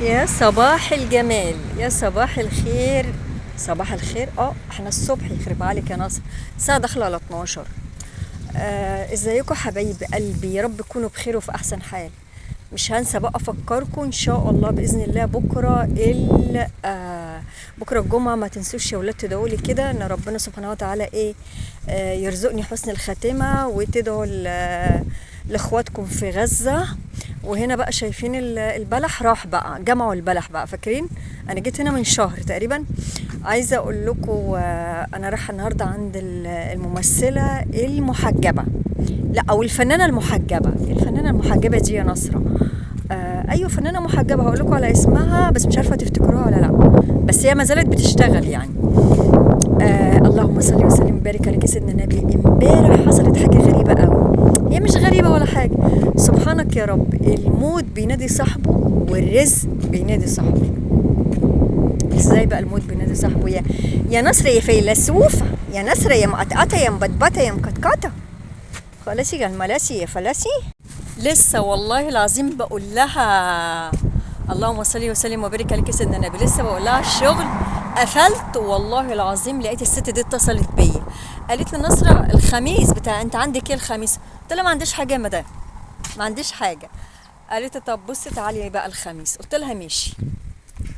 يا صباح الجمال، يا صباح الخير. صباح الخير. احنا الصبح يخرب عليك يا نصر. الساعة داخلة على 12. ازيكم حبايب قلبي؟ يا رب تكونوا بخير وفي احسن حال. مش هنسى بقى افكركم ان شاء الله باذن الله بكره بكره الجمعه. ما تنسوش يا ولاد تدعوا لي كده ان ربنا سبحانه وتعالى يرزقني حسن الخاتمه، وتدعوا لاخواتكم في غزه. وهنا بقى شايفين البلح راح بقى، جمعوا البلح بقى. فاكرين انا جيت هنا من شهر تقريبا. عايزه اقول لكم انا رايحه النهارده عند الممثله المحجبه، لا او الفنانه المحجبه. الفنانه المحجبه دي يا نصره، ايوه فنانه محجبه. هقول لكم على اسمها بس مش عارفه تفتكروها ولا لا، بس هي ما زالت بتشتغل يعني. اللهم صل وسلم وبارك على سيدنا النبي. امبارح حصلت حاجه غريبه قوي. هي مش غريبه ولا حاجه، سبحانك يا رب. الموت بينادي صاحبه والرزق بينادي صاحبه. ازاي بقى الموت بينادي صاحبه؟ يا نصر يا فيلسوفه، يا نصر يا مقطقطه يا مبطبطه يا مكتكته. خلاصي يا الملاسي يا فلاسي. لسه والله العظيم بقول لها اللهم صل وسلم وبارك عليك سيدنا النبي. لسه بقول لها الشغل قفلت، والله العظيم لقيت الست دي اتصلت بيا. قالت لي نصرة الخميس بتاع انت عندك ايه الخميس؟ قلت لها ما عنديش حاجه يا مدام، ما عنديش حاجه. قالت لي طب بصي تعالي بقى الخميس. قلت لها ماشي.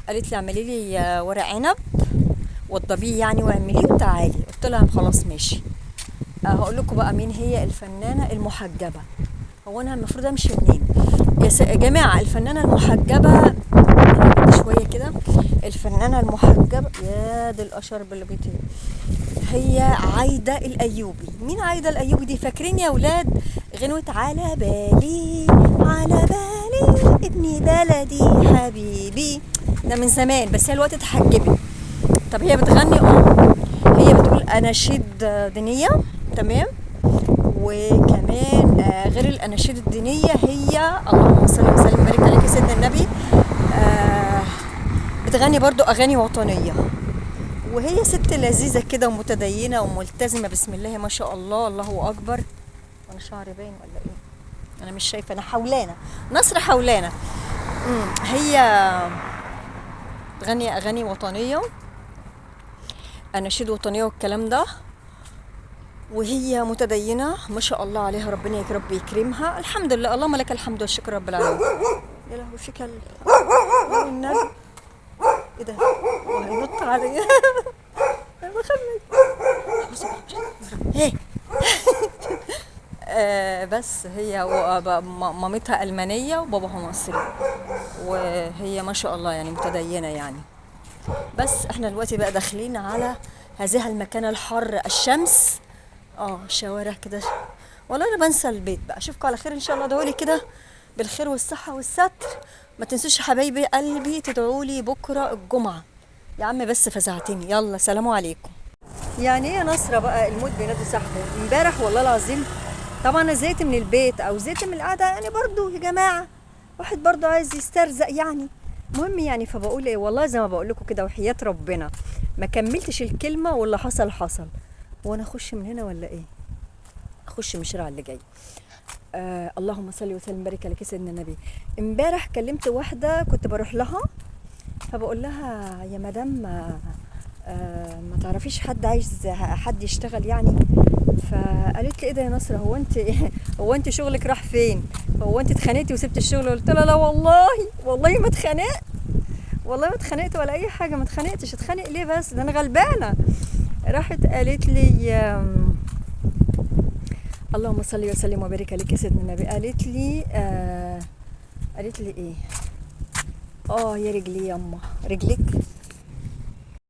قالت لي اعملي لي ورق عنب وضبيه يعني واعمليه وتعالي. قلت لها خلاص ماشي. هقول لكم بقى مين هي الفنانه المحجبه. هو انا المفروض امشي منين يا جماعه؟ الفنانه المحجبه شويه كده. الفنانه المحجبه يا دي الاشرب اللي بيطير، هي عايده الايوبي. مين عايده الايوبي دي؟ فاكرين يا ولاد غنوه على بالي على بالي ابني بلدي حبيبي؟ ده من زمان، بس هي الوقت اتحجبت. طب هي بتغني هي بتقول اناشيد دينيه، تمام. وكمان غير الاناشيد الدينيه هي اللهم صل وسلم وبارك عليك سيدنا النبي بتغني برضو اغاني وطنيه. وهي ست لذيذه كده ومتدينه وملتزمه، بسم الله ما شاء الله، الله اكبر. وانا شعري باين ولا ايه؟ انا مش شايفه، انا حولانه نصر حولانه. هي بتغني اغاني وطنيه، اناشيد وطنيه والكلام ده. وهي متدينه ما شاء الله عليها، ربنا يا رب يكرمها. الحمد لله، اللهم لك الحمد والشكر رب العالمين. يا لهوي في كلب يا النبي، ايه ده؟ هو هينط عليا. انا بخمن ايه. بس هي مامتها ألمانية وباباها مصري، وهي ما شاء الله يعني متدينة يعني. بس احنا دلوقتي بقى داخلين على هذه المكان الحر، الشمس. شوارع كده. والله انا بنسى البيت بقى. اشوفكم على خير ان شاء الله. ادعولي كده بالخير والصحة والستر. ما تنسوش يا حبايبي قلبي تدعولي بكرة الجمعة. يا عم بس فزعتني. يلا سلام عليكم. يعني ايه يا نصرة بقى الموت بينادي صاحبه؟ امبارح والله العظيم طبعا انا زهقت من البيت او زهقت من القعدة يعني، برضو يا جماعة واحد برضو عايز يسترزق يعني. مهم يعني، فبقول ايه والله زي ما بقول لكم كده وحياة ربنا ما كملتش الكلمة واللي حصل حصل. وانا اخش من هنا ولا ايه؟ اخش من الشارع اللي جاي. اللهم صل وسلم وبارك على سيدنا النبي. امبارح كلمت واحده كنت بروح لها، فبقول لها يا مدام ما تعرفيش حد عايز حد يشتغل يعني؟ فقالت لي ايه ده يا نصر، هو انت شغلك راح فين؟ هو انت اتخانقتي وسبت الشغل؟ قلت لها لا والله ما اتخانقت، والله ما اتخانقت ولا اي حاجه. ما اتخانقتش. اتخانق ليه بس؟ ده انا غلبانه. راحت قالت لي اللهم صل وسلم وبارك عليك يا سيدنا النبي. قالت لي قالت لي ايه؟ يا رجلي يما رجلك.